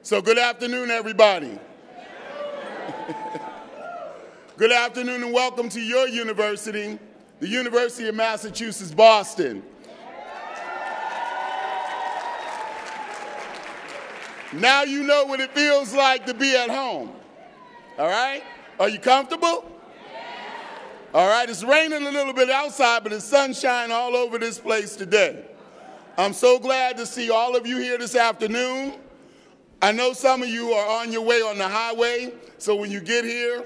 So good afternoon, everybody. Good afternoon and welcome to your university, the University of Massachusetts, Boston. Now you know what it feels like to be at home. All right? Are you comfortable? All right, it's raining a little bit outside, but it's sunshine all over this place today. I'm so glad to see all of you here this afternoon. I know some of you are on your way on the highway, so when you get here,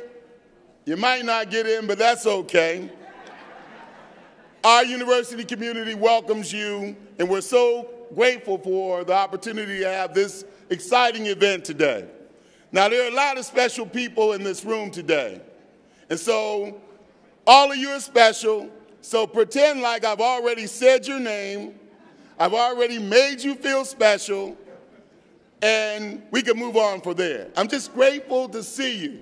you might not get in, but that's okay. Our university community welcomes you, and we're so grateful for the opportunity to have this exciting event today. Now, there are a lot of special people in this room today, and so all of you are special, so pretend like I've already said your name, I've already made you feel special, and we can move on from there. I'm just grateful to see you.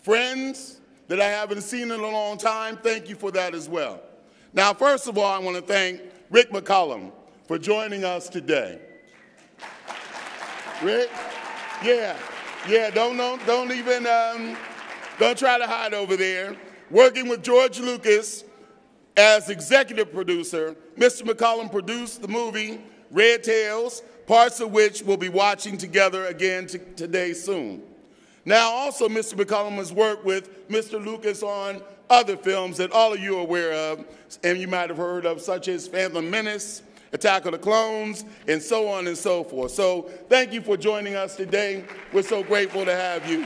Friends that I haven't seen in a long time, thank you for that as well. Now, first of all, I want to thank Rick McCollum for joining us today. Rick? Yeah, don't try to hide over there. Working with George Lucas as executive producer, Mr. McCollum produced the movie Red Tails, parts of which we'll be watching together again today soon. Now, also, Mr. McCollum has worked with Mr. Lucas on other films that all of you are aware of, and you might have heard of, such as Phantom Menace, Attack of the Clones, and so on and so forth. So thank you for joining us today. We're so grateful to have you.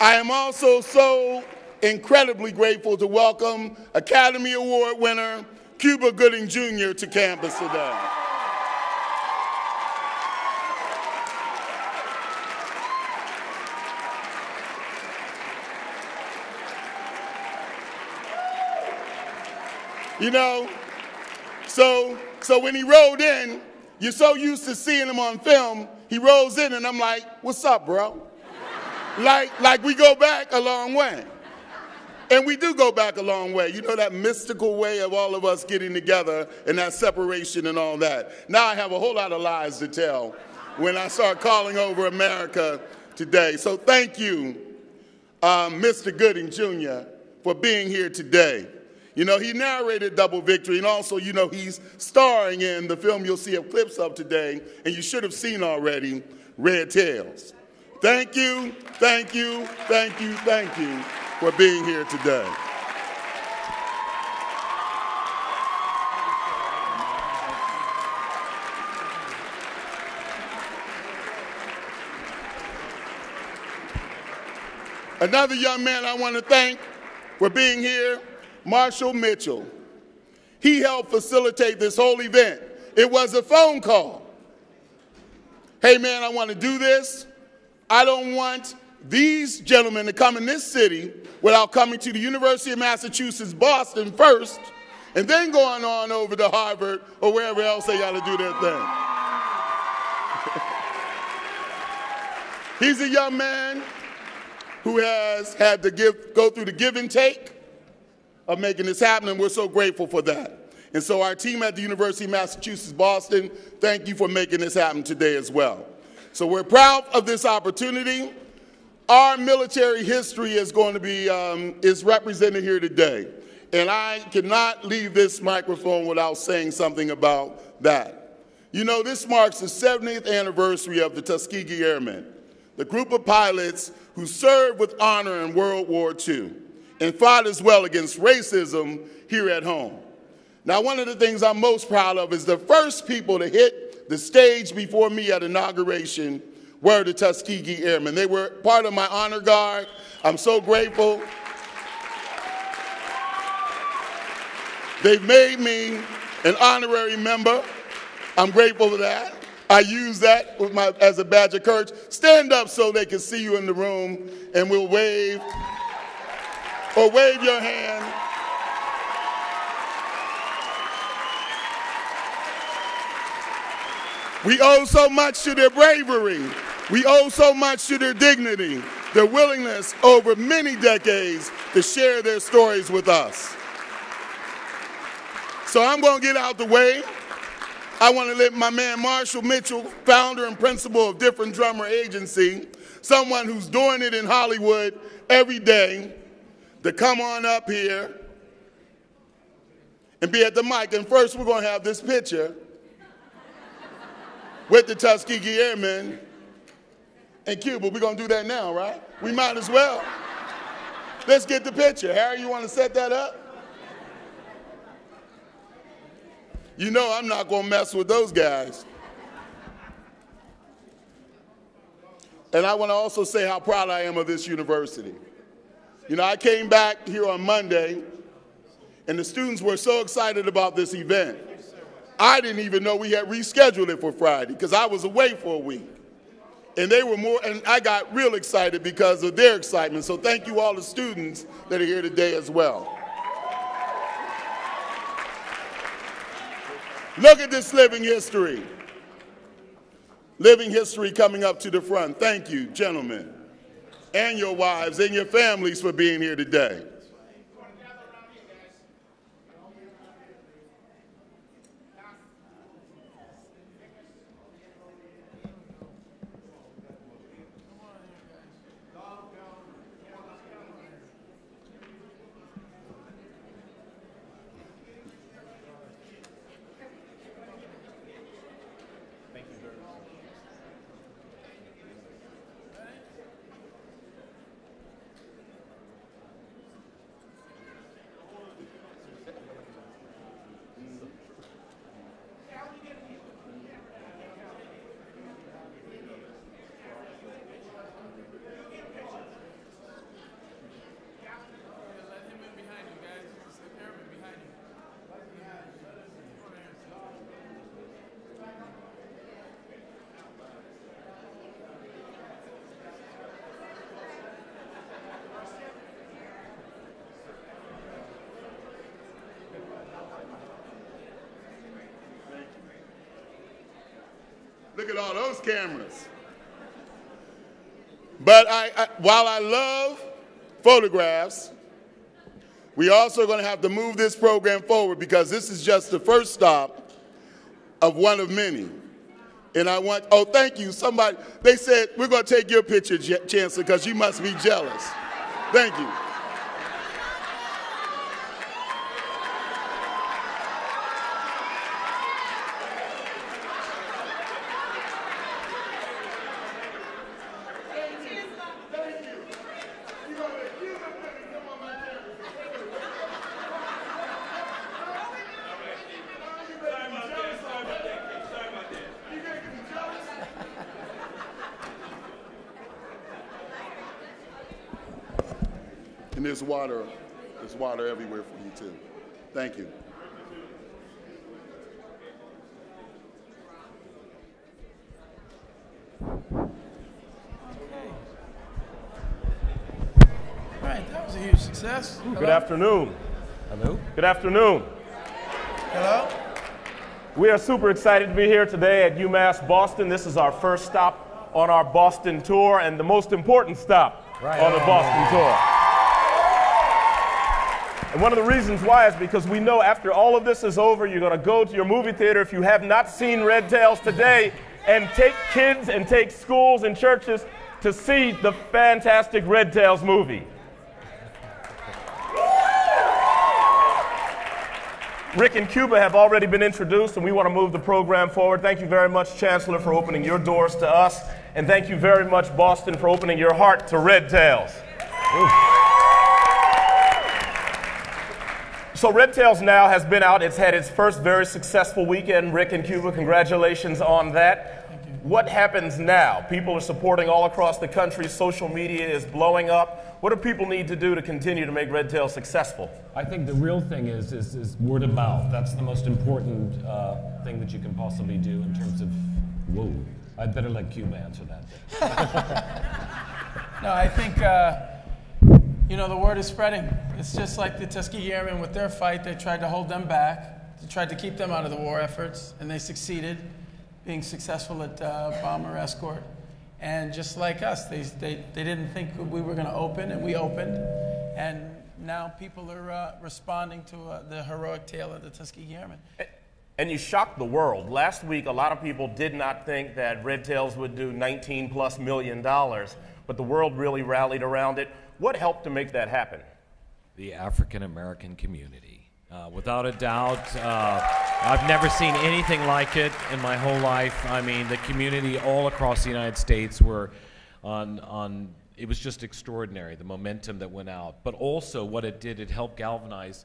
I am also so incredibly grateful to welcome Academy Award winner Cuba Gooding Jr. to campus today. You know, so when he rolled in, you're so used to seeing him on film, he rolls in and I'm like, what's up, bro? Like we go back a long way. And we do go back a long way. You know, that mystical way of all of us getting together and that separation and all that. Now I have a whole lot of lies to tell when I start calling over America today. So thank you, Mr. Gooding Jr., for being here today. You know, he narrated Double Victory, and also, you know, he's starring in the film you'll see clips of today, and you should have seen already, Red Tails. Thank you, thank you, thank you, thank you for being here today. Another young man I want to thank for being here, Marshall Mitchell. He helped facilitate this whole event. It was a phone call. Hey man, I want to do this. I don't want these gentlemen to come in this city without coming to the University of Massachusetts, Boston first, and then going on over to Harvard or wherever else they got to do their thing. He's a young man who has had to go through the give and take of making this happen, and we're so grateful for that. And so our team at the University of Massachusetts, Boston, thank you for making this happen today as well. So we're proud of this opportunity. Our military history is going to be is represented here today. And I cannot leave this microphone without saying something about that. You know, this marks the 70th anniversary of the Tuskegee Airmen, the group of pilots who served with honor in World War II and fought as well against racism here at home. Now, one of the things I'm most proud of is the first people to hit the stage before me at inauguration were the Tuskegee Airmen. They were part of my honor guard. I'm so grateful. They've made me an honorary member. I'm grateful for that. I use that as a badge of courage. Stand up so they can see you in the room, and we'll wave or wave your hand. We owe so much to their bravery. We owe so much to their dignity, their willingness over many decades to share their stories with us. So I'm going to get out the way. I want to let my man Marshall Mitchell, founder and principal of Different Drummer Agency, someone who's doing it in Hollywood every day, to come on up here and be at the mic. And first we're going to have this picture with the Tuskegee Airmen in Cuba. We're going to do that now, right? We might as well. Let's get the picture. Harry, you want to set that up? You know I'm not going to mess with those guys. And I want to also say how proud I am of this university. You know, I came back here on Monday, and the students were so excited about this event. I didn't even know we had rescheduled it for Friday because I was away for a week. And they were more, and I got real excited because of their excitement. So thank you all the students that are here today as well. Look at this living history. Living history coming up to the front. Thank you, gentlemen, and your wives and your families for being here today. Look at all those cameras. But while I love photographs, we also are going to have to move this program forward because this is just the first stop of one of many. And I want, oh, thank you. Somebody, they said, we're going to take your picture, Chancellor, because you must be jealous. Thank you. And there's water everywhere for you too. Thank you. All right, that was a huge success. Good afternoon. Hello. Good afternoon. Hello. We are super excited to be here today at UMass Boston. This is our first stop on our Boston tour and the most important stop on the Boston tour. And one of the reasons why is because we know after all of this is over, you're going to go to your movie theater if you have not seen Red Tails today and take kids and take schools and churches to see the fantastic Red Tails movie. Rick and Cuba have already been introduced, and we want to move the program forward. Thank you very much, Chancellor, for opening your doors to us. And thank you very much, Boston, for opening your heart to Red Tails. So Red Tails now has been out. It's had its first very successful weekend. Rick and Cuba, congratulations on that. Thank you. What happens now? People are supporting all across the country. Social media is blowing up. What do people need to do to continue to make Red Tails successful? I think the real thing is word of mouth. That's the most important thing that you can possibly do in terms of, whoa, I'd better let Cuba answer that. No, I think, you know, the word is spreading. It's just like the Tuskegee Airmen with their fight. They tried to hold them back. They tried to keep them out of the war efforts, and they succeeded, being successful at bomber escort. And just like us, they didn't think we were going to open, and we opened. And now people are responding to the heroic tale of the Tuskegee Airmen. And you shocked the world. Last week, a lot of people did not think that Red Tails would do $19+ million, but the world really rallied around it. What helped to make that happen? The African American community. Without a doubt, I've never seen anything like it in my whole life. I mean, the community all across the United States were it was just extraordinary, the momentum that went out. But also what it did, it helped galvanize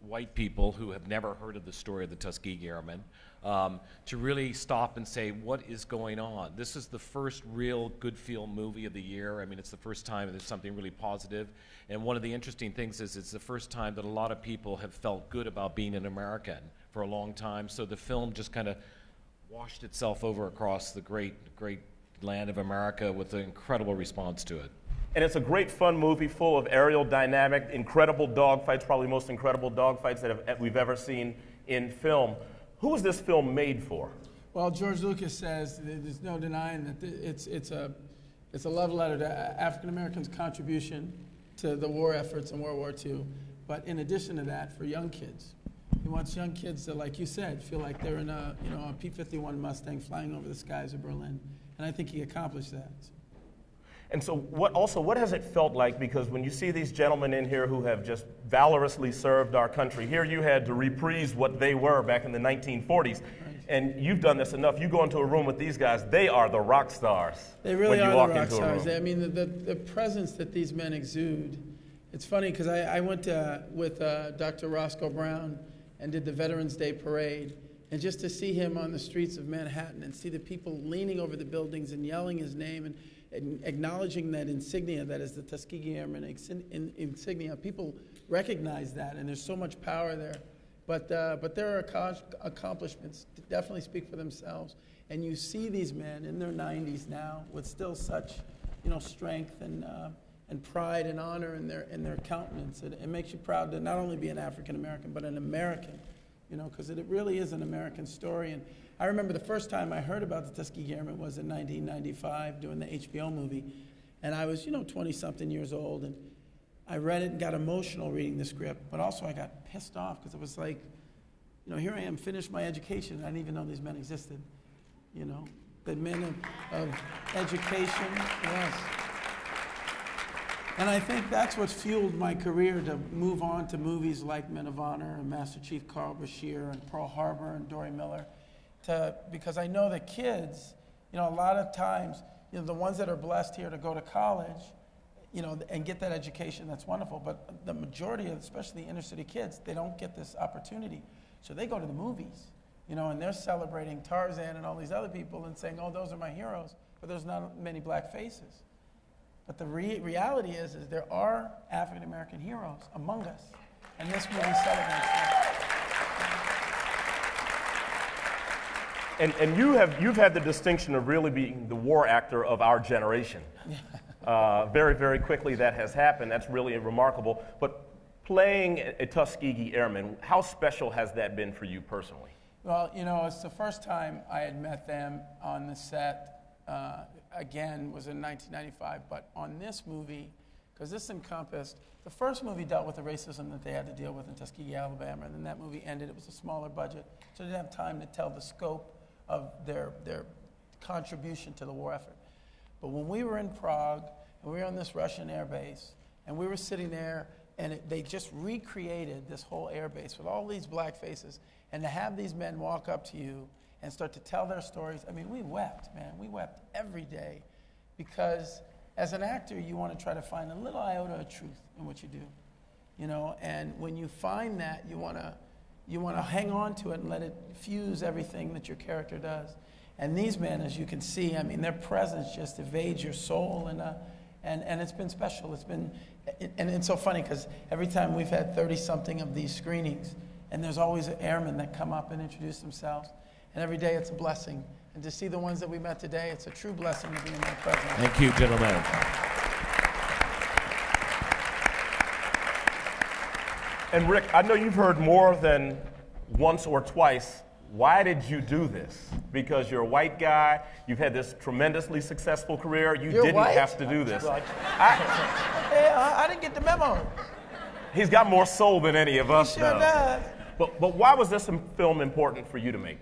white people who have never heard of the story of the Tuskegee Airmen to really stop and say, what is going on? This is the first real good feel movie of the year. I mean, it's the first time there's something really positive. And one of the interesting things is it's the first time that a lot of people have felt good about being an American for a long time. So the film just kind of washed itself over across the great land of America with an incredible response to it. And it's a great fun movie full of aerial dynamic, incredible dogfights, probably the most incredible dogfights that we've ever seen in film. Who was this film made for? Well, George Lucas says there's no denying that it's a love letter to African Americans' contribution to the war efforts in World War II. But in addition to that, for young kids, he wants young kids to, like you said, feel like they're in a P-51 Mustang flying over the skies of Berlin. And I think he accomplished that. And so what has it felt like? Because when you see these gentlemen in here who have just valorously served our country, here you had to reprise what they were back in the 1940s. And you've done this enough. You go into a room with these guys, they are the rock stars. They really are the rock stars. I mean, the presence that these men exude. It's funny because I went with Dr. Roscoe Brown and did the Veterans Day Parade. And just to see him on the streets of Manhattan and see the people leaning over the buildings and yelling his name and acknowledging that insignia that is the Tuskegee Airmen insignia. People recognize that, and there's so much power there. But their accomplishments definitely speak for themselves. And you see these men in their 90s now with still such, strength and pride and honor in their countenance. It makes you proud to not only be an African American, but an American, because it really is an American story. And I remember the first time I heard about the Tuskegee Airmen was in 1995 doing the HBO movie. And I was, 20-something years old. And I read it and got emotional reading the script, but also I got pissed off because it was like, here I am, finished my education, and I didn't even know these men existed. The men of education, yes. And I think that's what fueled my career to move on to movies like Men of Honor and Master Chief Carl Bashir and Pearl Harbor and Dory Miller, because I know that kids, a lot of times, the ones that are blessed here to go to college, and get that education, that's wonderful. But the majority of, especially inner city kids, they don't get this opportunity. So they go to the movies, and they're celebrating Tarzan and all these other people and saying, oh, those are my heroes. But there's not many black faces. But the reality is there are African American heroes among us. And this movie celebrates that. And you've had the distinction of really being the war actor of our generation. Very, very quickly that has happened. That's really remarkable. But playing a Tuskegee Airman, how special has that been for you personally? Well, it's the first time I had met them on the set. Again, was in 1995. But on this movie, because this encompassed, the first movie dealt with the racism that they had to deal with in Tuskegee, Alabama. And then that movie ended. It was a smaller budget. So they didn't have time to tell the scope of their contribution to the war effort. But when we were in Prague, and we were on this Russian air base, and we were sitting there, and they just recreated this whole air base with all these black faces, and to have these men walk up to you and start to tell their stories, I mean, we wept, man. We wept every day, because as an actor, you want to try to find a little iota of truth in what you do, and when you find that, you want to hang on to it and let it fuse everything that your character does. And these men, as you can see, I mean, their presence just evades your soul, and it's been special. And it's so funny because every time we've had 30-something of these screenings, and there's always airmen that come up and introduce themselves, and every day it's a blessing. And to see the ones that we met today, it's a true blessing to be in their presence. Thank you, gentlemen. And Rick, I know you've heard more than once or twice, why did you do this? Because you're a white guy, you've had this tremendously successful career, you didn't have to do this. I didn't get the memo. He's got more soul than any of us, He sure does. But why was this film important for you to make?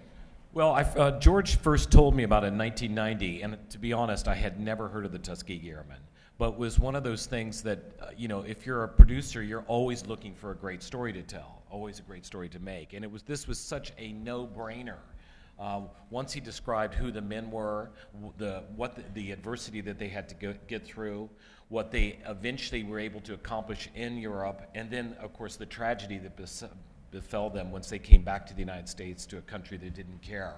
Well, George first told me about it in 1990, and to be honest, I had never heard of the Tuskegee Airmen. But it was one of those things that, if you're a producer, you're always looking for a great story to tell, always a great story to make. And this was such a no-brainer. Once he described who the men were, the adversity that they had to get through, what they eventually were able to accomplish in Europe, and then, of course, the tragedy that befell them once they came back to the United States, to a country that didn't care.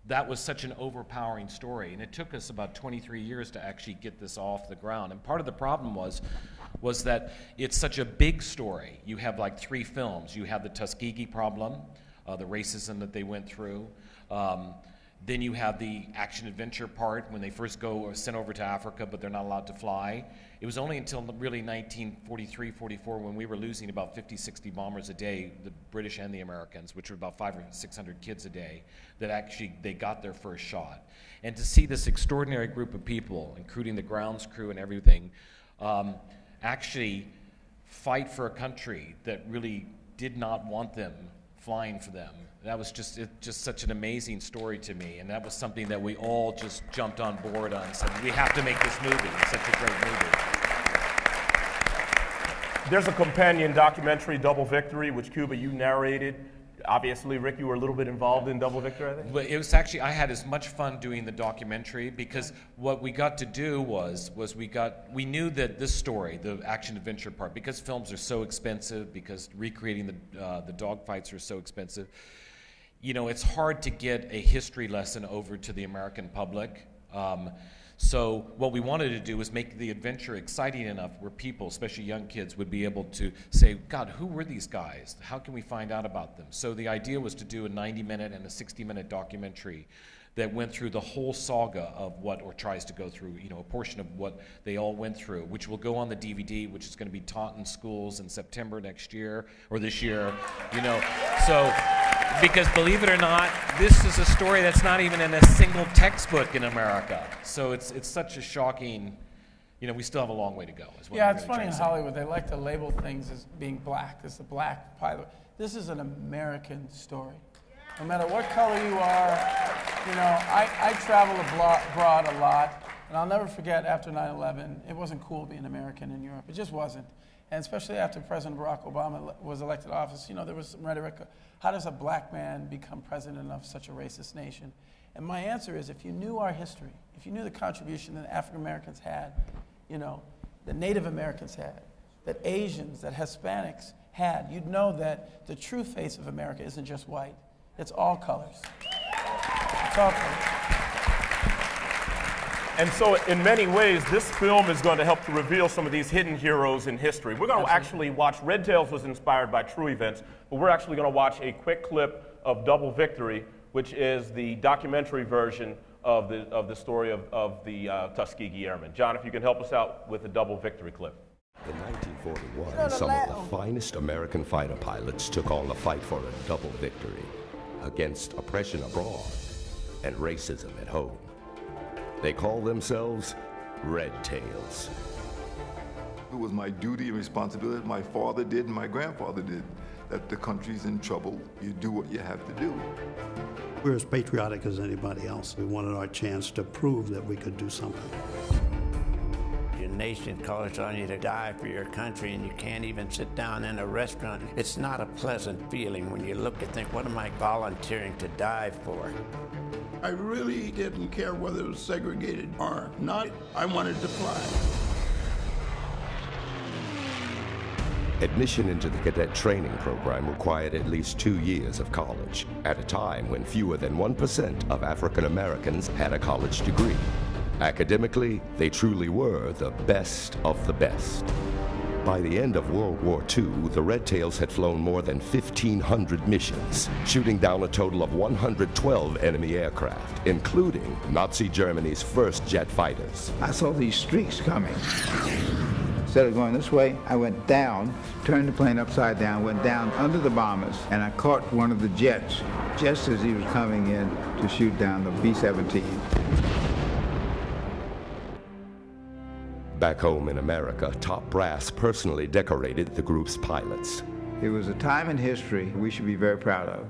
That was such an overpowering story, and it took us about 23 years to actually get this off the ground. And part of the problem was that it's such a big story. You have like 3 films. You have the Tuskegee problem, the racism that they went through. Then you have the action-adventure part when they first go sent over to Africa, but they're not allowed to fly. It was only until really 1943-44 when we were losing about 50, 60 bombers a day, the British and the Americans, which were about 500 or 600 kids a day, that actually they got their first shot. And to see this extraordinary group of people, including the grounds crew and everything, actually fight for a country that really did not want them flying for them. That was just such an amazing story to me, and that was something that we all just jumped on board on and said, we have to make this movie. It's such a great movie. There's a companion documentary, Double Victory, which, Cuba, you narrated. Obviously, Rick, you were a little bit involved in Double Victory, I think? Well, it was actually, I had as much fun doing the documentary because what we got to do was we knew that this story, the action-adventure part, because films are so expensive, because recreating the dogfights are so expensive, it's hard to get a history lesson over to the American public. So what we wanted to do was make the adventure exciting enough where people, especially young kids, would be able to say, God, who were these guys? How can we find out about them? So the idea was to do a 90-minute and a 60-minute documentary that went through the whole saga of or tries to go through, a portion of what they all went through, which will go on the DVD, which is going to be taught in schools in September next year, or this year, So, because believe it or not, this is a story that's not even in a single textbook in America. So it's such a shocking, we still have a long way to go. Yeah, it's funny in Hollywood, they like to label things as being black. As the black pilot. This is an American story. No matter what color you are, I travel abroad a lot, and I'll never forget after 9/11, it wasn't cool being American in Europe. It just wasn't. And especially after President Barack Obama was elected to office, there was some rhetoric. How does a black man become president of such a racist nation? And my answer is, if you knew our history, if you knew the contribution that African Americans had, that Native Americans had, that Asians, that Hispanics had, you'd know that the true face of America isn't just white. It's all colors. It's all colors. And so in many ways, this film is going to help to reveal some of these hidden heroes in history. We're going to actually watch, Red Tails was inspired by true events, but we're actually going to watch a quick clip of Double Victory, which is the documentary version of the story of the Tuskegee Airmen. John, if you can help us out with the Double Victory clip. In 1941, some of the finest American fighter pilots took on the fight for a double victory against oppression abroad and racism at home. They call themselves Red Tails. It was my duty and responsibility, my father did and my grandfather did, that the country's in trouble, you do what you have to do. We're as patriotic as anybody else. We wanted our chance to prove that we could do something. Your nation calls on you to die for your country, and you can't even sit down in a restaurant. It's not a pleasant feeling when you look and think, what am I volunteering to die for? I really didn't care whether it was segregated or not. I wanted to fly. Admission into the cadet training program required at least 2 years of college, at a time when fewer than 1% of African Americans had a college degree. Academically, they truly were the best of the best. By the end of World War II, the Red Tails had flown more than 1,500 missions, shooting down a total of 112 enemy aircraft, including Nazi Germany's first jet fighters. I saw these streaks coming. Instead of going this way, I went down, turned the plane upside down, went down under the bombers, and I caught one of the jets just as he was coming in to shoot down the B-17. Back home in America, top brass personally decorated the group's pilots. It was a time in history we should be very proud of.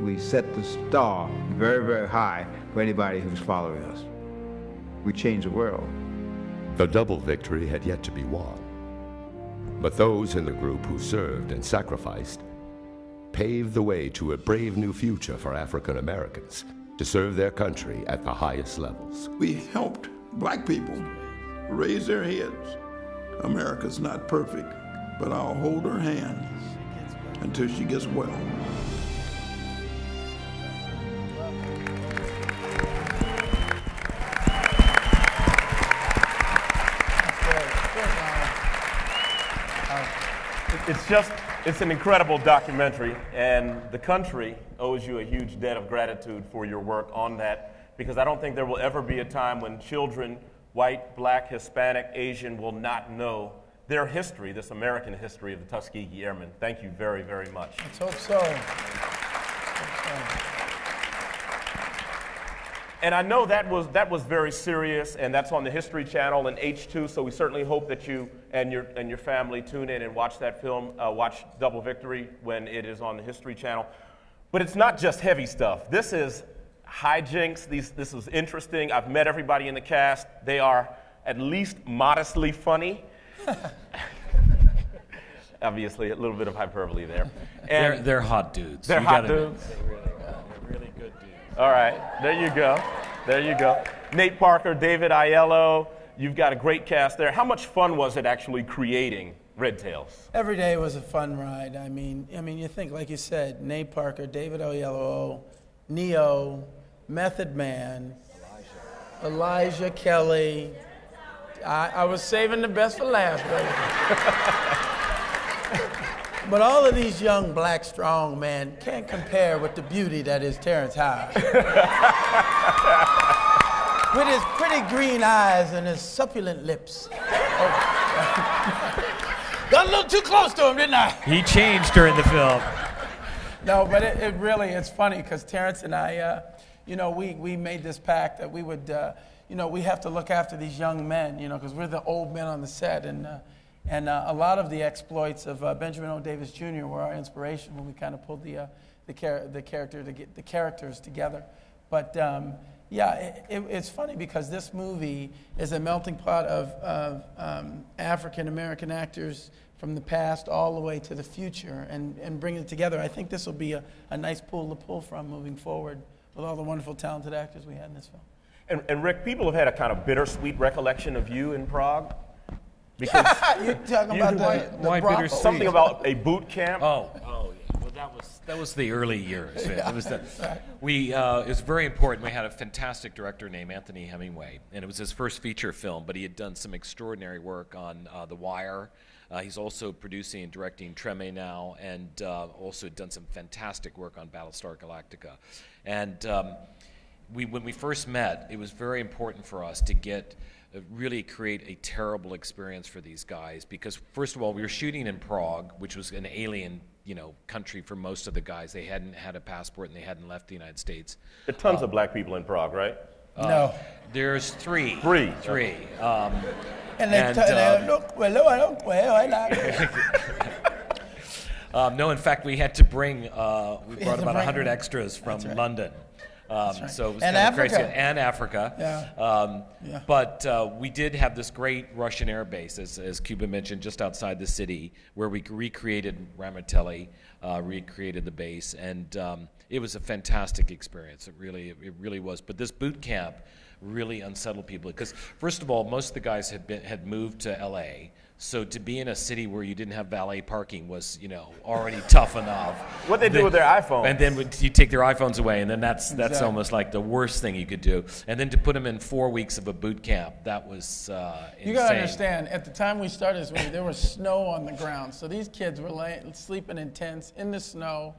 We set the star very, very high for anybody who's following us. We changed the world. The double victory had yet to be won. But those in the group who served and sacrificed paved the way to a brave new future for African Americans to serve their country at the highest levels. We helped black people raise their heads. America's not perfect, but I'll hold her hand until she gets well. It's an incredible documentary, and the country owes you a huge debt of gratitude for your work on that, because I don't think there will ever be a time when children, white, black, Hispanic, Asian, will not know their history, this American history of the Tuskegee Airmen. Thank you very, very much. Let's hope so. And I know that was very serious, and that's on the History Channel and H2. So we certainly hope that you and your family tune in and watch that film, watch Double Victory when it is on the History Channel. But it's not just heavy stuff. This is hijinks. This is interesting. I've met everybody in the cast. They are at least modestly funny. Obviously, a little bit of hyperbole there. And they're hot dudes. They're hot dudes. They really are. They're really good dudes. All right, there you go. There you go. Nate Parker, David Aiello, you've got a great cast there. How much fun was it actually creating Red Tails? Every day was a fun ride. I mean, you think, like you said, Nate Parker, David Aiello, Neo, Method Man, Elijah Kelly. I was saving the best for last, baby. But all of these young black strong men can't compare with the beauty that is Terrence Howard. With his pretty green eyes and his succulent lips. Got a little too close to him, didn't I? He changed during the film. No, but it really, it's funny because Terrence and I, we made this pact that we would, we have to look after these young men, because we're the old men on the set. And a lot of the exploits of Benjamin O. Davis Jr. were our inspiration when we kind of pulled the characters together. But it's funny because this movie is a melting pot of African American actors from the past all the way to the future and bringing it together. I think this will be a nice pool to pull from moving forward with all the wonderful, talented actors we had in this film. And Rick, people have had a kind of bittersweet recollection of you in Prague. Because you're talking about why bittersweet? Something about a boot camp. Oh, yeah. Well, that was the early years. Yeah. It was it was very important. We had a fantastic director named Anthony Hemingway, and it was his first feature film. But he had done some extraordinary work on The Wire. He's also producing and directing Treme now, and also done some fantastic work on Battlestar Galactica. And when we first met, it was very important for us to really create a terrible experience for these guys, because first of all, we were shooting in Prague, which was an alien, country for most of the guys. They hadn't had a passport and they hadn't left the United States. There are tons of black people in Prague, right? No. There's three. Three. And they look well, I don't well, I like. No, in fact, we had to bring, we brought about 100 extras from London. Right. So it was and kind Africa. of crazy. And Africa. Yeah. But we did have this great Russian air base, as Cuba mentioned, just outside the city, where we recreated Ramitelli, recreated the base, and it was a fantastic experience. It really was. But this boot camp really unsettled people because, first of all, most of the guys had moved to L.A., so to be in a city where you didn't have valet parking was, already tough enough. What they do with their iPhones. And then you take their iPhones away, and then that's Exactly. almost like the worst thing you could do. And then to put them in 4 weeks of a boot camp, that was insane. You got to understand, at the time we started this movie, there was snow on the ground. So these kids were sleeping in tents in the snow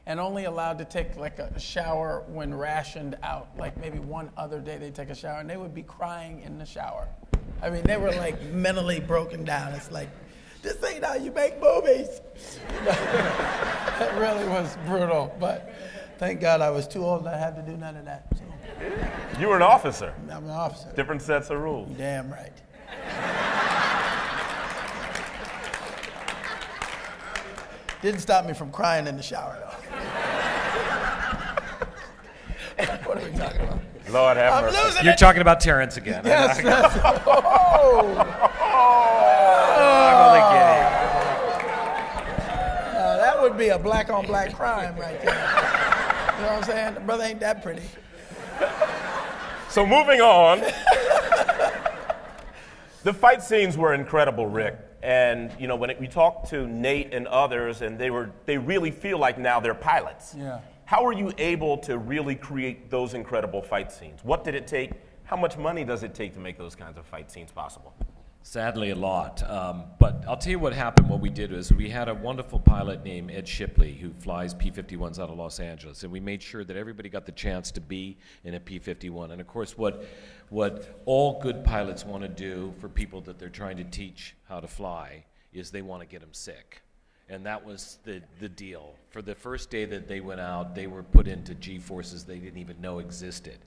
and only allowed to take like a shower when rationed out. Like maybe one other day they'd take a shower, and they would be crying in the shower. I mean, they were like mentally broken down. It's like, this ain't how you make movies. It really was brutal, but thank God I was too old and I had to do none of that. So. You were an officer. I'm an officer. Different sets of rules. You're damn right. Didn't stop me from crying in the shower, though. What are we talking about? Lord have mercy. I'm losing You're it. talking about Terrence again. Yes. I'm only kidding. That would be a black-on-black crime right there. You know what I'm saying? The brother ain't that pretty. So moving on. The fight scenes were incredible, Rick. And you know, we talked to Nate and others, and they really feel like now they're pilots. Yeah. How were you able to really create those incredible fight scenes? What did it take? How much money does it take to make those kinds of fight scenes possible? Sadly, a lot. But I'll tell you what happened. What we did was we had a wonderful pilot named Ed Shipley who flies P-51s out of Los Angeles, and we made sure that everybody got the chance to be in a P-51. And of course, what all good pilots want to do for people that they're trying to teach how to fly is they want to get them sick. And that was the deal. For the first day that they went out, they were put into G-forces they didn't even know existed.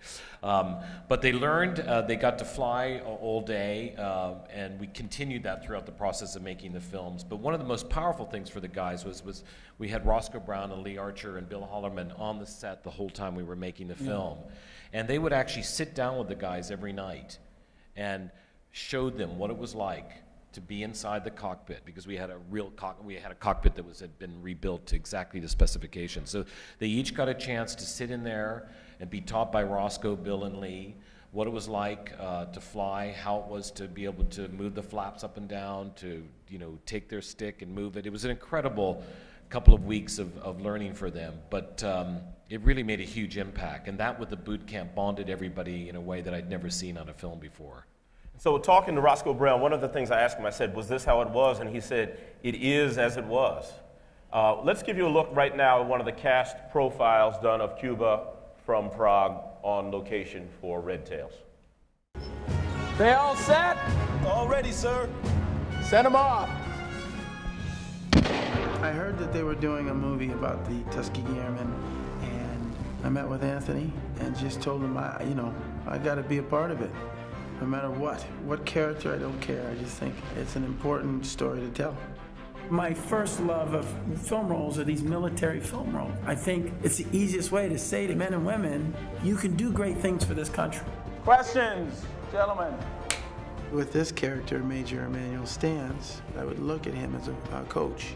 But they learned, they got to fly all day, and we continued that throughout the process of making the films. But one of the most powerful things for the guys was we had Roscoe Brown and Lee Archer and Bill Hollerman on the set the whole time we were making the film. And they would actually sit down with the guys every night and show them what it was like to be inside the cockpit, because we had a cockpit that had been rebuilt to exactly the specifications. So they each got a chance to sit in there and be taught by Roscoe, Bill, and Lee what it was like to fly, how it was to be able to move the flaps up and down, to take their stick and move it. It was an incredible couple of weeks of learning for them, but it really made a huge impact, and that with the boot camp bonded everybody in a way that I'd never seen on a film before. So talking to Roscoe Brown, one of the things I asked him, I said, was this how it was? And he said, it is as it was. Let's give you a look right now at one of the cast profiles done of Cuba from Prague on location for Red Tails. They all set? All ready, sir. Send them off. I heard that they were doing a movie about the Tuskegee Airmen, and I met with Anthony and just told him, I got to be a part of it. No matter what character, I don't care. I just think it's an important story to tell. My first love of film roles are these military film roles. I think it's the easiest way to say to men and women, you can do great things for this country. Questions, gentlemen? With this character, Major Emmanuel Stans, I would look at him as a coach.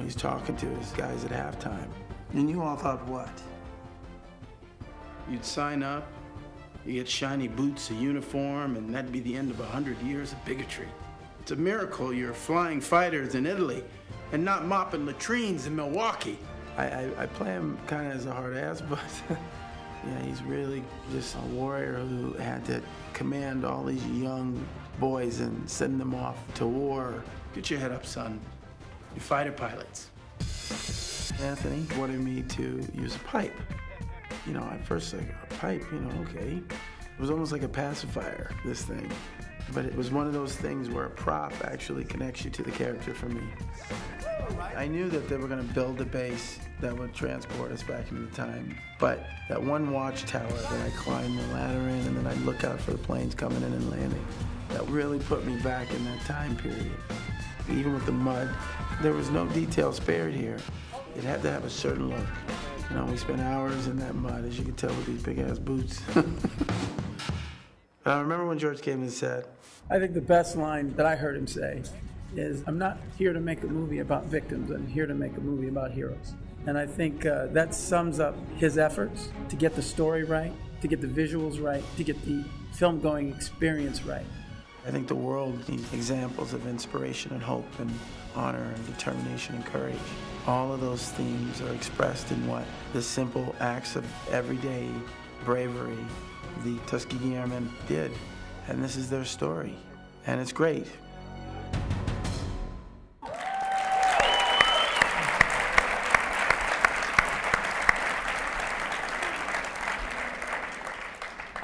He's talking to his guys at halftime. And you all thought what? You'd sign up, you get shiny boots, a uniform, and that'd be the end of 100 years of bigotry. It's a miracle you're flying fighters in Italy and not mopping latrines in Milwaukee. I play him kind of as a hard ass, but he's really just a warrior who had to command all these young boys and send them off to war. Get your head up, son. You're fighter pilots. Anthony wanted me to use a pipe. At first, a pipe, okay. It was almost like a pacifier, this thing. But it was one of those things where a prop actually connects you to the character for me. I knew that they were going to build a base that would transport us back into time. But that one watchtower that I climbed the ladder in, and then I'd look out for the planes coming in and landing, that really put me back in that time period. Even with the mud, there was no detail spared here. It had to have a certain look. We spent hours in that mud, as you can tell with these big-ass boots. I remember when George came and said, I think the best line that I heard him say is, I'm not here to make a movie about victims, I'm here to make a movie about heroes. And I think that sums up his efforts to get the story right, to get the visuals right, to get the film-going experience right. I think the world needs examples of inspiration and hope and honor and determination and courage. All of those themes are expressed in what the simple acts of everyday bravery the Tuskegee Airmen did. And this is their story. And it's great.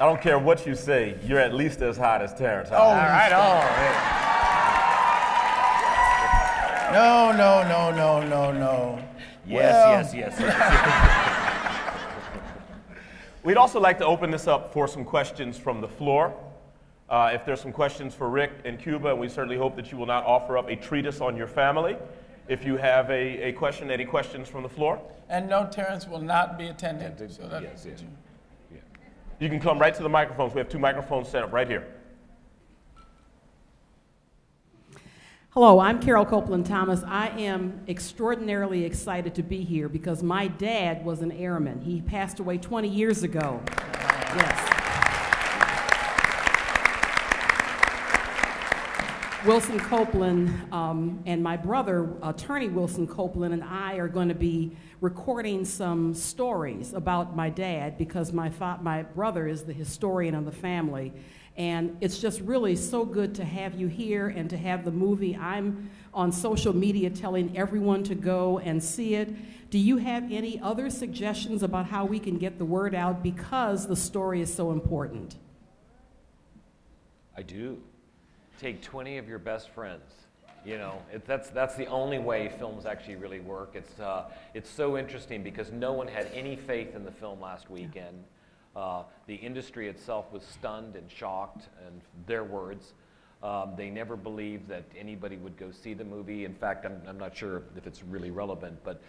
I don't care what you say, you're at least as hot as Terrence. Oh, all right, No. Yes. We'd also like to open this up for some questions from the floor. If there's some questions for Rick and Cuba, we certainly hope that you will not offer up a treatise on your family. if you have a question, any questions from the floor? And no, Terrence will not be attending. So that, Yes, yes. You can come right to the microphones. We have 2 microphones set up right here. Hello, I'm Carol Copeland Thomas. I am extraordinarily excited to be here because my dad was an airman. He passed away 20 years ago. Yes. Wilson Copeland and my brother, attorney Wilson Copeland, and I are going to be recording some stories about my dad because my brother is the historian of the family. And it's just really so good to have you here and to have the movie. I'm on social media telling everyone to go and see it. Do you have any other suggestions about how we can get the word out because the story is so important? I do. Take 20 of your best friends. You know, that's the only way films actually really work. It's so interesting because no one had any faith in the film last weekend. The industry itself was stunned and shocked, and their words. They never believed that anybody would go see the movie. In fact, I'm not sure if it's really relevant, but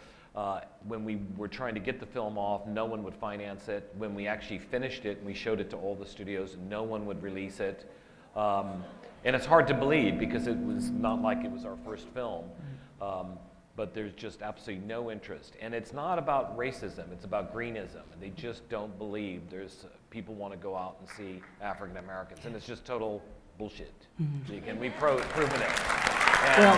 when we were trying to get the film off, no one would finance it. When we actually finished it and we showed it to all the studios, no one would release it. And it's hard to believe because it was not like it was our first film. But there's just absolutely no interest. And it's not about racism, it's about greenism. They just don't believe there's people want to go out and see African Americans. And it's just total bullshit. And we've proven it. Well,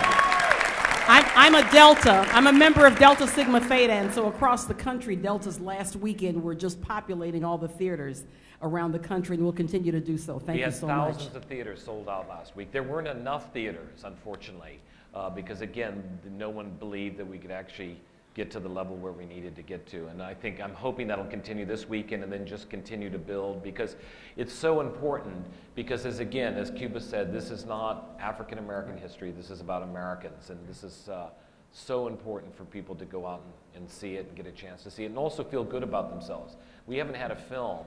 I'm a Delta. I'm a member of Delta Sigma Theta, and so across the country, Deltas last weekend were just populating all the theaters around the country, and we'll continue to do so. Thank you so much. We had thousands of theaters sold out last week. There weren't enough theaters, unfortunately, because again, no one believed that we could actually get to the level where we needed to get to. And I'm hoping that'll continue this weekend and then just continue to build because it's so important because as Cuba said, this is not African American history, this is about Americans, and this is so important for people to go out and see it and get a chance to see it and also feel good about themselves. We haven't had a film,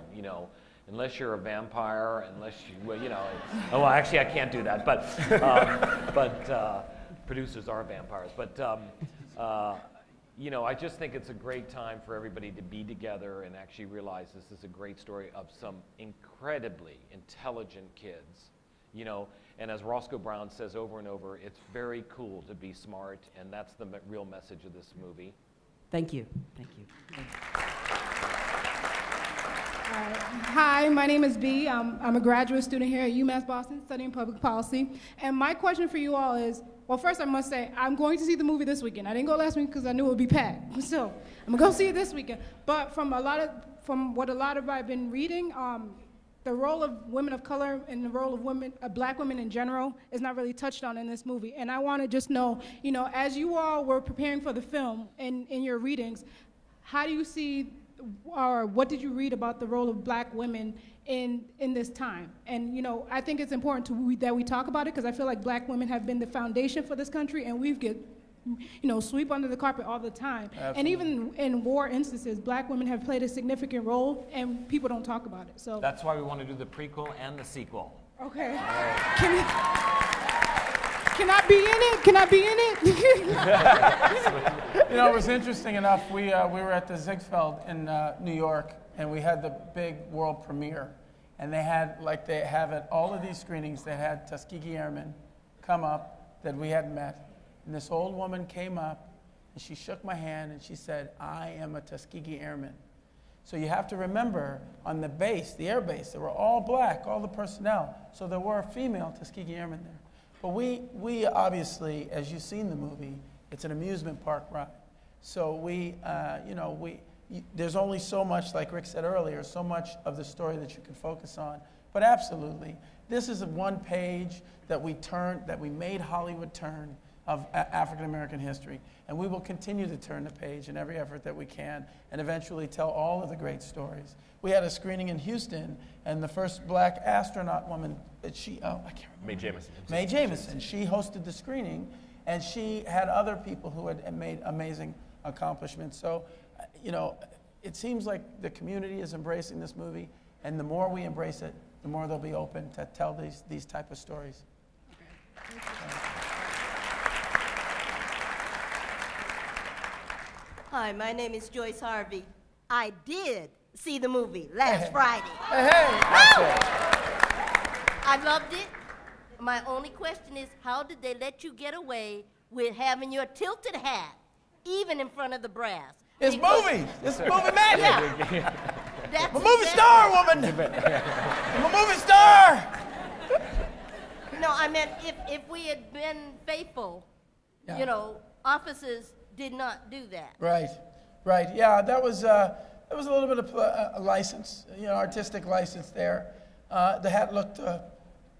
unless you're a vampire, unless well, actually I can't do that, but producers are vampires. But I just think it's a great time for everybody to be together and actually realize this is a great story of some incredibly intelligent kids, and as Roscoe Brown says over and over, it's very cool to be smart, and that's the real message of this movie. Thank you. Thank you. Hi, my name is Bee. I'm a graduate student here at UMass Boston studying public policy. And my question for you all is, well, first I must say, I'm going to see the movie this weekend. I didn't go last week because I knew it would be packed. But still, I'm going to go see it this weekend. But from what a lot of I've been reading, the role of women of color and the role of black women in general is not really touched on in this movie. And I want to just know, as you all were preparing for the film and in your readings, how do you see or what did you read about the role of black women in this time? And I think it's important that we talk about it because I feel like black women have been the foundation for this country, and we get sweep under the carpet all the time. Absolutely. And even in war instances, black women have played a significant role, and people don't talk about it. So that's why we want to do the prequel and the sequel. Okay. Can I be in it? Can I be in it? It was interesting enough. We were at the Ziegfeld in New York, and we had the big world premiere. And they had, like they have at all of these screenings, they had Tuskegee Airmen come up that we had met. And this old woman came up, and she shook my hand, and she said, "I am a Tuskegee Airman." So you have to remember, on the base, the air base, they were all black, all the personnel. So there were female Tuskegee Airmen there. But we obviously, as you've seen the movie, it's an amusement park ride. So there's only so much, like Rick said earlier, so much of the story that you can focus on. But absolutely, this is one page that we made Hollywood turn of African American history. And we will continue to turn the page in every effort that we can and eventually tell all of the great stories. We had a screening in Houston, and the first black astronaut woman, I can't remember. Mae Jameson. Mae Jameson. She hosted the screening, and she had other people who had made amazing accomplishments. So, it seems like the community is embracing this movie, and the more we embrace it, the more they'll be open to tell these type of stories. Hi, my name is Joyce Harvey. I did see the movie last Friday. I loved it. My only question is, how did they let you get away with having your tilted hat, even in front of the brass? It's movie. It's movie magic. Yeah. I'm a movie star, woman. I'm a movie star. No, I meant if we had been faithful, you know, officers did not do that. Right. Yeah, that was a little bit of a license, you know, artistic license there. The hat looked,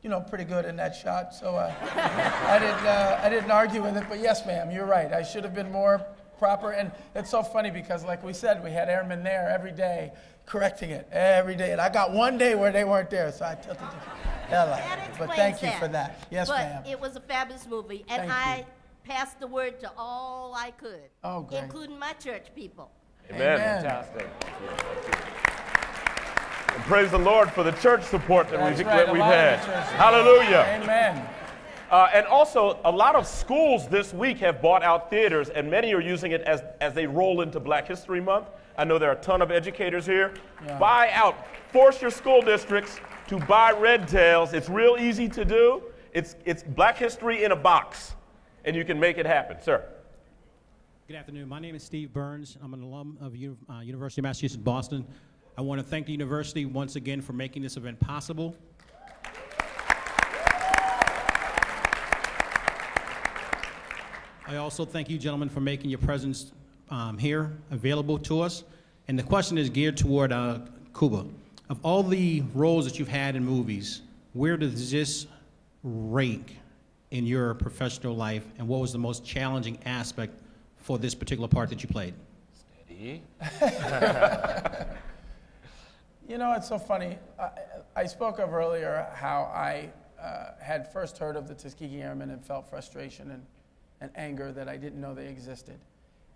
you know, pretty good in that shot, so I didn't argue with it. But yes, ma'am, you're right. I should have been more proper. And it's so funny because, like we said, we had airmen there every day correcting it every day. And I got one day where they weren't there, so I tilted the hell out of it. But thank you for that. Yes, ma'am. But it was a fabulous movie, and I passed the word to all I could, including my church people. Amen. Fantastic. And praise the Lord for the church support that we've had. Hallelujah. Amen. And also, a lot of schools this week have bought out theaters, and many are using it as they roll into Black History Month. I know there are a ton of educators here. Yeah. Buy out. Force your school districts to buy Red Tails. It's real easy to do. It's Black History in a box, and you can make it happen. Sir. Good afternoon. My name is Steve Burns. I'm an alum of University of Massachusetts, Boston. I want to thank the university once again for making this event possible. I also thank you, gentlemen, for making your presence here available to us. And the question is geared toward Cuba. Of all the roles that you've had in movies, where does this rank in your professional life, and what was the most challenging aspect for this particular part that you played? Steady. You know, it's so funny. I spoke of earlier how I had first heard of the Tuskegee Airmen and felt frustration and anger that I didn't know they existed.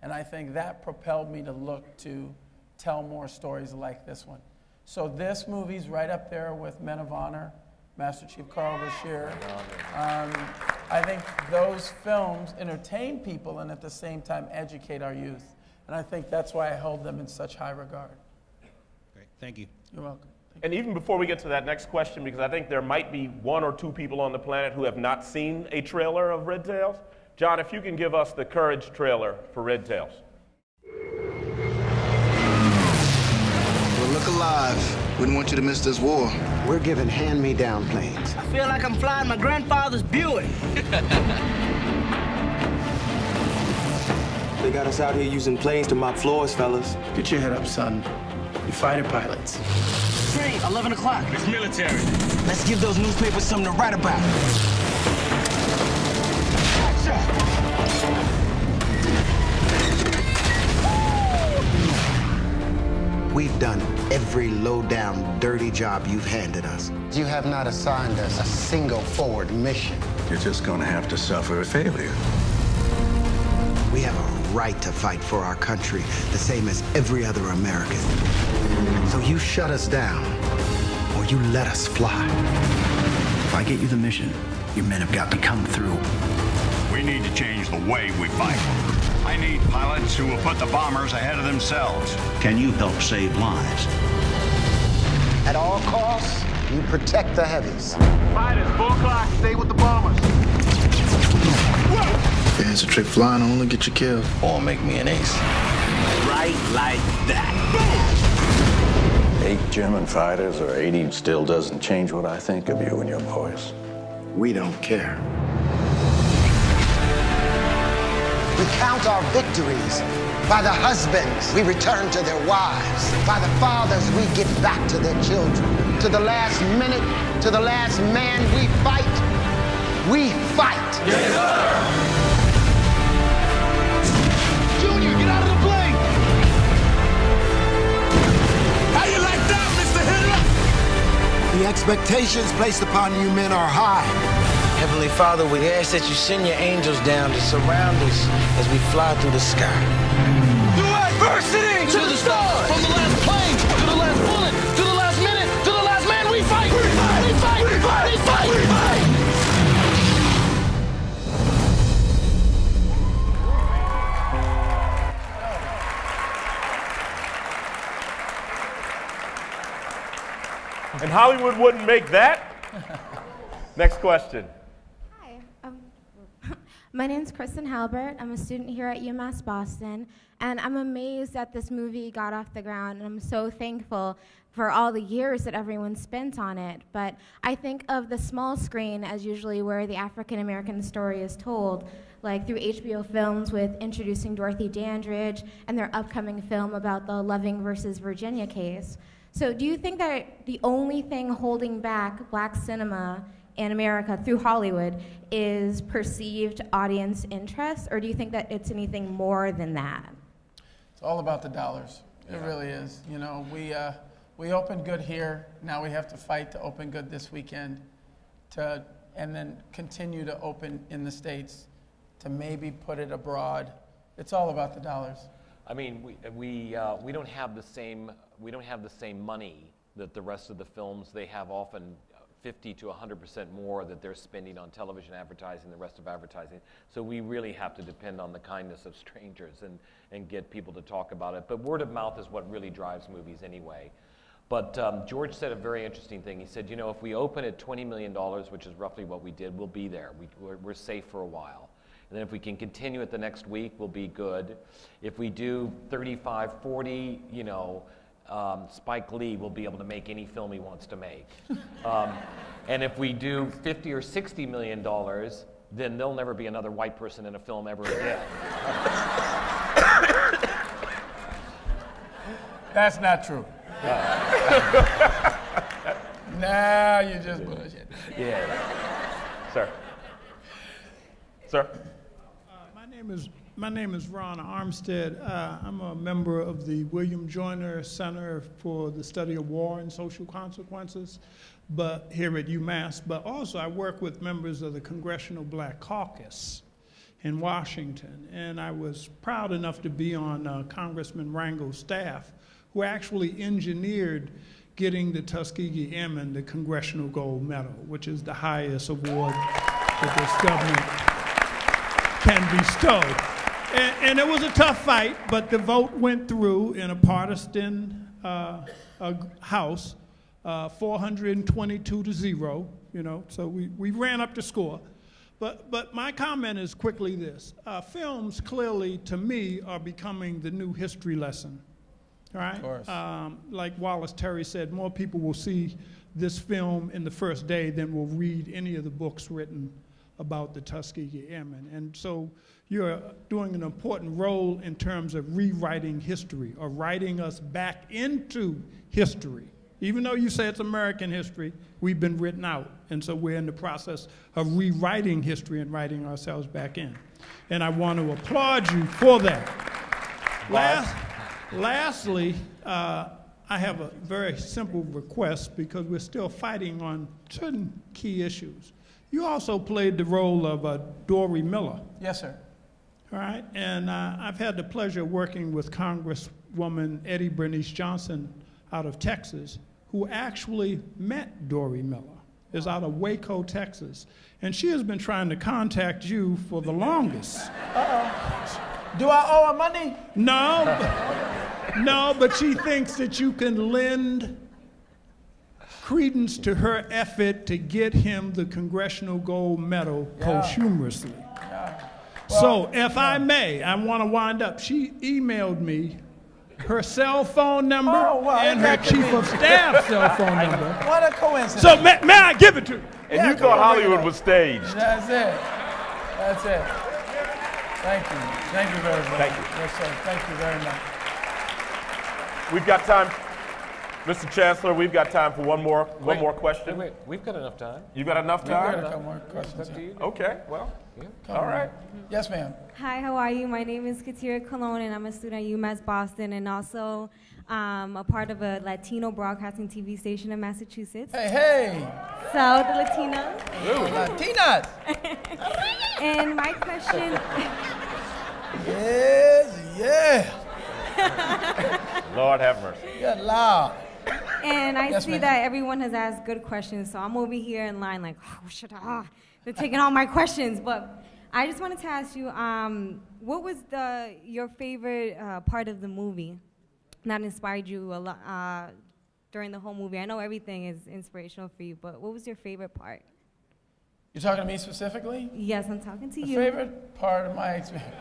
And I think that propelled me to look to tell more stories like this one. So this movie's right up there with Men of Honor, Master Chief Carl Bashir. I think those films entertain people and at the same time educate our youth. And I think that's why I hold them in such high regard. Great, thank you. You're welcome. And even before we get to that next question, because I think there might be one or two people on the planet who have not seen a trailer of Red Tails, John, if you can give us the Courage trailer for Red Tails. Well, look alive. Wouldn't want you to miss this war. We're giving hand-me-down planes. I feel like I'm flying my grandfather's Buick. They got us out here using planes to mop floors, fellas. Get your head up, son. You're fighter pilots. Train, 11 o'clock. It's military. Let's give those newspapers something to write about. We've done every low-down, dirty job you've handed us. You have not assigned us a single forward mission. You're just gonna have to suffer a failure. We have a right to fight for our country, the same as every other American. So you shut us down, or you let us fly. If I get you the mission, your men have got to come through. We need to change the way we fight. I need pilots who will put the bombers ahead of themselves. Can you help save lives? At all costs, you protect the heavies. Fighters, 4 o'clock. Stay with the bombers. It's a trick flying will only get you killed. Or make me an ace. Right like that. 8 German fighters or 80 still doesn't change what I think of you and your boys. We don't care. We count our victories. By the husbands, we return to their wives. By the fathers, we get back to their children. To the last minute, to the last man, we fight. We fight. Yes, sir. Junior, get out of the plane. How you like that, Mr. Hitler? The expectations placed upon you men are high. Heavenly Father, we ask that you send your angels down to surround us as we fly through the sky. Do adversity to the stars. From the last plane to the last bullet to the last minute to the last man, we fight. We fight. We fight. We fight. We fight. We fight. Hollywood wouldn't make that. Next question. My name's Kristen Halbert. I'm a student here at UMass Boston, and I'm amazed that this movie got off the ground, and I'm so thankful for all the years that everyone spent on it. But I think of the small screen as usually where the African-American story is told, like through HBO films with Introducing Dorothy Dandridge and their upcoming film about the Loving versus Virginia case. So do you think that the only thing holding back black cinema in America through Hollywood is perceived audience interest, or do you think that it's anything more than that? It's all about the dollars. It really is. You know, we opened good here. Now we have to fight to open good this weekend, and then continue to open in the States, to maybe put it abroad. It's all about the dollars. I mean, we don't have the same money that the rest of the films. They have often 50 to 100% more that they're spending on television advertising, the rest of advertising. So we really have to depend on the kindness of strangers and get people to talk about it. But word of mouth is what really drives movies anyway. But George said a very interesting thing. He said, you know, if we open at $20 million, which is roughly what we did, we'll be there. We're safe for a while. And then if we can continue it the next week, we'll be good. If we do 35, 40, you know, Spike Lee will be able to make any film he wants to make. And if we do 50 or 60 million dollars, then there'll never be another white person in a film ever again. That's not true. Nah, you just bullshit. Yeah. Sir. Sir. My name is Ron Armstead. I'm a member of the William Joyner Center for the Study of War and Social Consequences, but here at UMass. But also I work with members of the Congressional Black Caucus in Washington, and I was proud enough to be on Congressman Rangel's staff, who actually engineered getting the Tuskegee Airmen the Congressional Gold Medal, which is the highest award that this government can bestow. And it was a tough fight, but the vote went through in a partisan House, 422 to 0, you know, so we ran up the score. But my comment is quickly this. Films clearly, to me, are becoming the new history lesson, right? Of course. Like Wallace Terry said, more people will see this film in the first day than will read any of the books written about the Tuskegee Airmen. And so you're doing an important role in terms of rewriting history, or writing us back into history. Even though you say it's American history, we've been written out. And so we're in the process of rewriting history and writing ourselves back in. And I want to applaud you for that. Lastly, I have a very simple request, because we're still fighting on certain key issues. You also played the role of Dory Miller. Yes, sir. All right, and I've had the pleasure of working with Congresswoman Eddie Bernice Johnson out of Texas, who actually met Dory Miller, is out of Waco, Texas. And she has been trying to contact you for the longest. Uh-oh. Do I owe her money? No, but she thinks that you can lend credence to her effort to get him the Congressional Gold Medal posthumously. Yeah. Well, so, if I may, I want to wind up. She emailed me her cell phone number and her chief of staff cell phone number. What a coincidence. So, may I give it to you? And you thought Hollywood was staged. That's it. That's it. Thank you. Thank you very much. Thank you. Yes, sir. Thank you very much. We've got time. Mr. Chancellor, we've got time for one more question. Wait, we've got enough time. You got enough time? We've got a couple more questions. Okay, well, all right. Yes, ma'am. Hi, how are you? My name is Katira Colon, and I'm a student at UMass Boston, and also a part of a Latino broadcasting TV station in Massachusetts. Hey! So, the Latinas. Ooh, Latinas! And my question... Yes, Lord have mercy. Good Lord. And I see that everyone has asked good questions, so I'm over here in line like, oh, they're taking all my questions. But I just wanted to ask you, what was your favorite part of the movie that inspired you a lot during the whole movie? I know everything is inspirational for you, but what was your favorite part? You're talking to me specifically? Yes, I'm talking to The you. favorite part of my experience.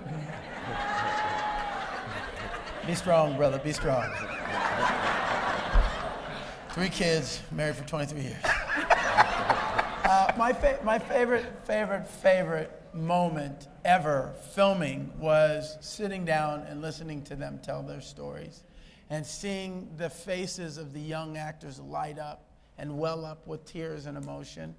Be strong, brother. Be strong. 3 kids, married for 23 years. My favorite moment ever filming was sitting down and listening to them tell their stories and seeing the faces of the young actors light up and well up with tears and emotion.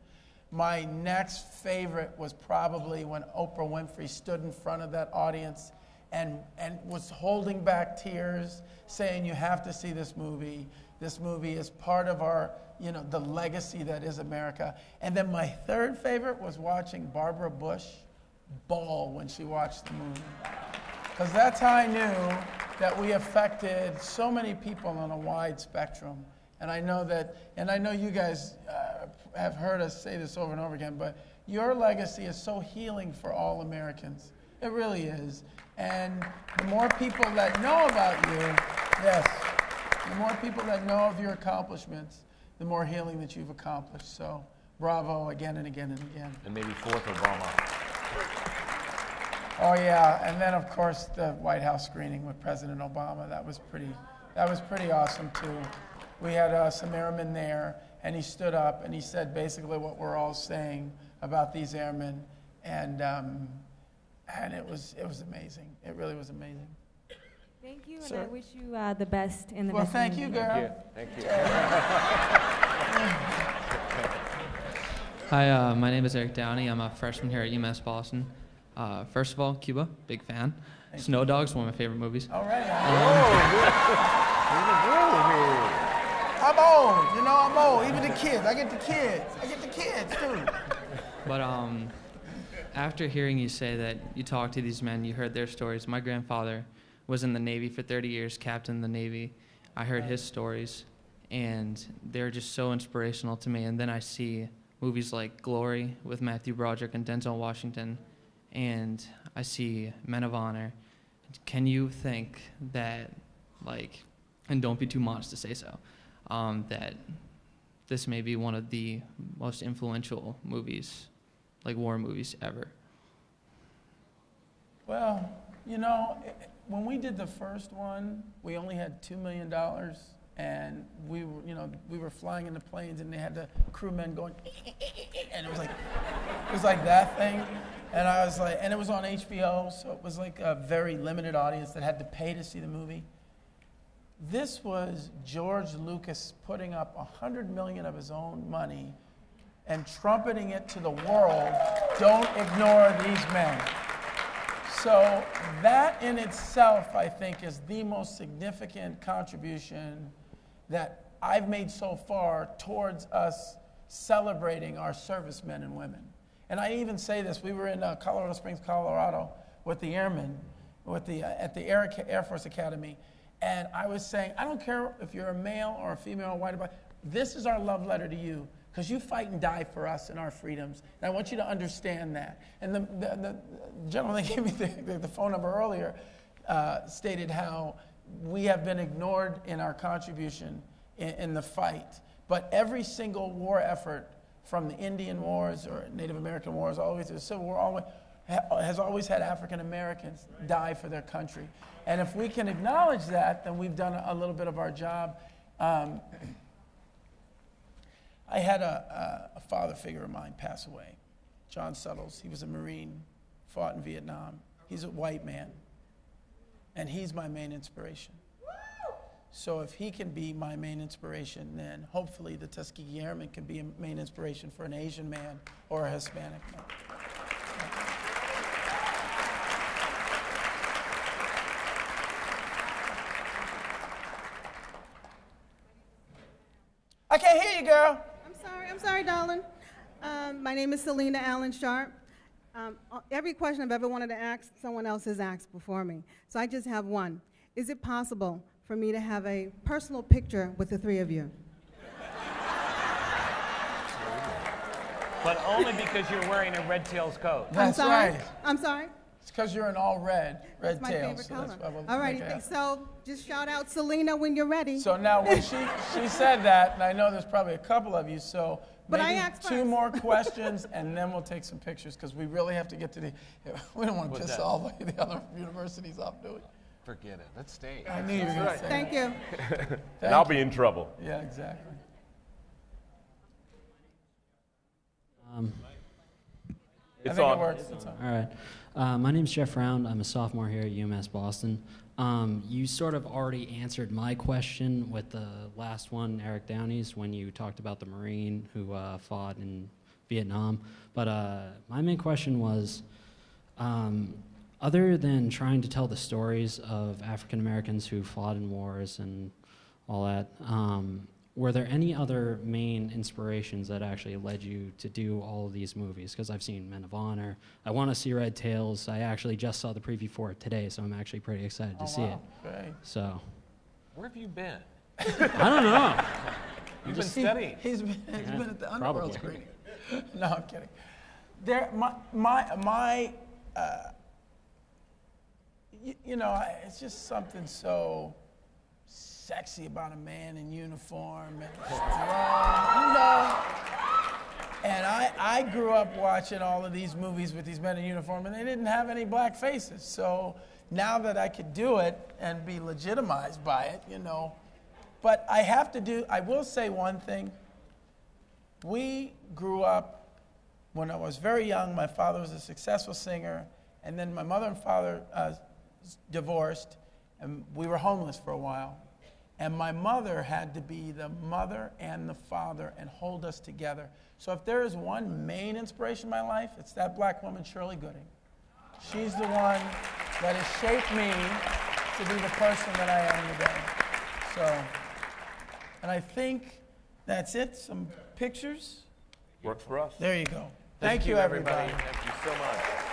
My next favorite was probably when Oprah Winfrey stood in front of that audience and was holding back tears, saying, you have to see this movie. This movie is part of our, the legacy that is America. And then my third favorite was watching Barbara Bush bawl when she watched the movie. Because that's how I knew that we affected so many people on a wide spectrum. And I know you guys have heard us say this over and over again, but your legacy is so healing for all Americans. It really is. And the more people that know about you, yes, the more people that know of your accomplishments, the more healing that you've accomplished. So bravo again and again and again. And maybe 4th Obama. Oh yeah, and then of course the White House screening with President Obama. That was pretty awesome too. We had some airmen there, and he stood up and he said basically what we're all saying about these airmen, and it was amazing. It really was amazing. Thank you, Sir. and I wish you the best in the Well, rest thank of the you, movie. girl. Thank you. Hi, my name is Eric Downey. I'm a freshman here at UMass Boston. First of all, Cuba, big fan. Snow Dogs, one of my favorite movies. All right. I'm old. I'm old. Even the kids. I get the kids too. But after hearing you say that you talked to these men, you heard their stories. My grandfather was in the Navy for 30 years, captain of the Navy. I heard his stories, and they're just so inspirational to me. And then I see movies like Glory with Matthew Broderick and Denzel Washington, and I see Men of Honor. Can you think that, and don't be too modest to say so, that this may be one of the most influential movies, like war movies ever? Well, when we did the first one, we only had $2 million, and we were flying in the planes, and they had the crewmen going, and it was like that thing, and I was like, and it was on HBO, so it was like a very limited audience that had to pay to see the movie. This was George Lucas putting up $100 million of his own money and trumpeting it to the world, don't ignore these men. So that in itself, I think, is the most significant contribution that I've made so far towards us celebrating our servicemen and women. And I even say this, we were in Colorado Springs, Colorado with the airmen, at the Air Force Academy, and I was saying, I don't care if you're a male or a female or white or black, this is our love letter to you, because you fight and die for us and our freedoms. And I want you to understand that. And the gentleman that gave me the phone number earlier stated how we have been ignored in our contribution in the fight. But every single war effort, from the Indian Wars or Native American Wars all the way to the Civil War, has always had African Americans die for their country. And if we can acknowledge that, then we've done a little bit of our job. I had a father figure of mine pass away, John Suttles. He was a Marine, fought in Vietnam. He's a white man, and he's my main inspiration. So if he can be my main inspiration, then hopefully the Tuskegee Airmen can be a main inspiration for an Asian man or a Hispanic man. I can't hear you, girl. I'm sorry, darling. My name is Selena Allen Sharp. Every question I've ever wanted to ask, someone else has asked before me. So I just have one. Is it possible for me to have a personal picture with the three of you? But only because you're wearing a red tails coat. I'm sorry. I'm sorry. It's because you're in all red That's my tails. favorite So color. that's All righty, so just shout out Selena when you're ready. So now when she said that, and I know there's probably a couple of you, so But I maybe asked two first. more questions, and then we'll take some pictures, because we really have to get to the, we don't want to What's piss that? all the other universities off, do we? Forget it. Let's stay. I knew you were going to say Thank that. you. And I'll be in trouble. Yeah, exactly. It's I think on. it works. It's on. All right. My name's Jeff Round. I'm a sophomore here at UMass Boston. You sort of already answered my question with the last one, Eric Downey's, when you talked about the Marine who fought in Vietnam. But my main question was, other than trying to tell the stories of African Americans who fought in wars and all that, were there any other main inspirations that actually led you to do all of these movies? Because I've seen Men of Honor. I want to see Red Tails. I actually just saw the preview for it today, so I'm actually pretty excited to see it. Great. So, Where have you been? I don't know. You've been studying. He's been at the Underworld probably. screening. No, I'm kidding. It's just something so sexy about a man in uniform and strong, And I grew up watching all of these movies with these men in uniform, and they didn't have any black faces. So now that I could do it and be legitimized by it, But I will say one thing. We grew up, when I was very young, my father was a successful singer, and then my mother and father divorced, and we were homeless for a while. And my mother had to be the mother and the father and hold us together. So if there is one main inspiration in my life, it's that black woman, Shirley Gooding. She's the one that has shaped me to be the person that I am today. So, and I think that's it. Some pictures. Works for us. There you go. Thank you, everybody. Thank you so much.